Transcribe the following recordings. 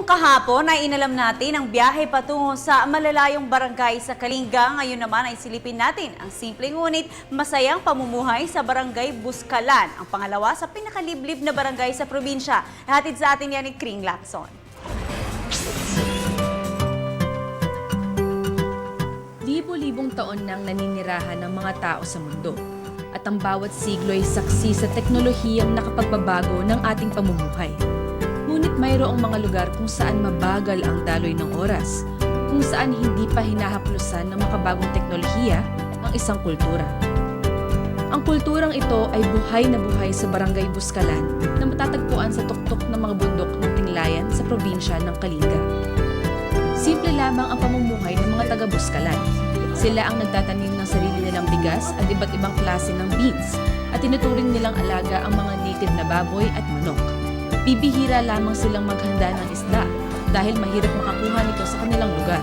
Kung kahapon ay inalam natin ang biyahe patungo sa malalayong barangay sa Kalinga, ngayon naman ay silipin natin ang simpleng ngunit masayang pamumuhay sa barangay Buskalan, ang pangalawa sa pinakaliblib na barangay sa probinsya. Hatid sa atin yan ni Kring Lacson. Libo-libong taon nang naninirahan ng mga tao sa mundo. At ang bawat siglo ay saksi sa teknolohiyang nakapagbabago ng ating pamumuhay. Ngunit mayroong mga lugar kung saan mabagal ang daloy ng oras, kung saan hindi pa hinahaplusan ng makabagong teknolohiya ang isang kultura. Ang kulturang ito ay buhay na buhay sa Barangay Buskalan na matatagpuan sa tuktok ng mga bundok ng Tinglayan sa probinsya ng Kalinga. Simple lamang ang pamumuhay ng mga taga-Buskalan. Sila ang nagtatanim ng sarili nilang bigas at iba't ibang klase ng beans at tinuturing nilang alaga ang mga native na baboy at manok. Bibihira lamang silang maghanda ng isda dahil mahirap makakuha nito sa kanilang lugar,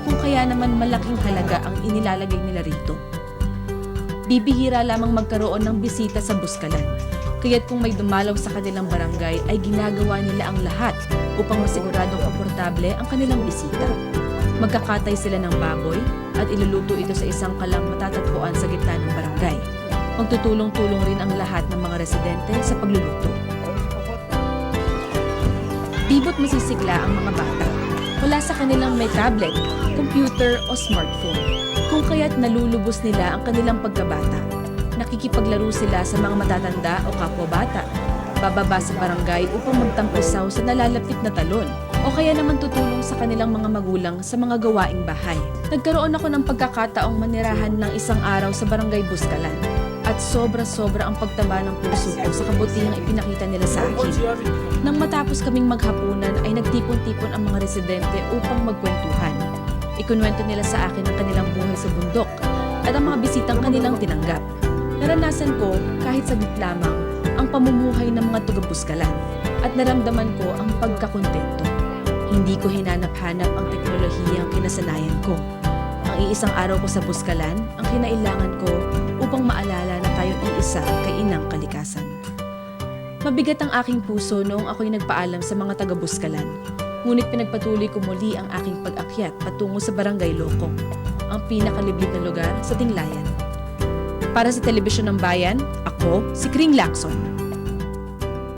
kung kaya naman malaking halaga ang inilalagay nila rito. Bibihira lamang magkaroon ng bisita sa Buskalan, kaya't kung may dumalaw sa kanilang barangay ay ginagawa nila ang lahat upang masiguradong komportable ang kanilang bisita. Magkakatay sila ng baboy at iluluto ito sa isang kalang matatagpuan sa gitna ng barangay. Magtutulong-tulong rin ang lahat ng mga residente sa pagluluto. Bibot masisigla ang mga bata. Wala sa kanilang may tablet, computer o smartphone. Kung kaya't nalulubos nila ang kanilang pagkabata. Nakikipaglaro sila sa mga matatanda o kapwa-bata. Bababa sa barangay upang magtampisaw sa nalalapit na talon o kaya naman tutulong sa kanilang mga magulang sa mga gawaing bahay. Nagkaroon ako ng pagkakataong manirahan ng isang araw sa Barangay Buskalan at sobra-sobra ang pagtaba ng puso ko sa kabutihang ipinakita nila sa akin. Nang matapos kaming maghapunan ay nagtipon-tipon ang mga residente upang magkwentuhan. Ikunwento nila sa akin ang kanilang buhay sa bundok at ang mga bisitang kanilang tinanggap. Naranasan ko kahit saglit lamang ang pamumuhay ng mga taga-Buskalan at naramdaman ko ang pagkakontento. Hindi ko hinanap-hanap ang teknolohiyang kinasanayan ko. Ang iisang araw ko sa Buskalan, ang kinailangan ko upang maalala na tayong iisa kay Inang Kalikasan. Mabigat ang aking puso noong ako'y nagpaalam sa mga taga-Buskalan. Ngunit pinagpatuloy ko muli ang aking pag-akyat patungo sa Barangay Lokong, ang pinakaliblib na lugar sa Tinglayan. Para sa Telebisyon ng Bayan, ako si Kring Lacson.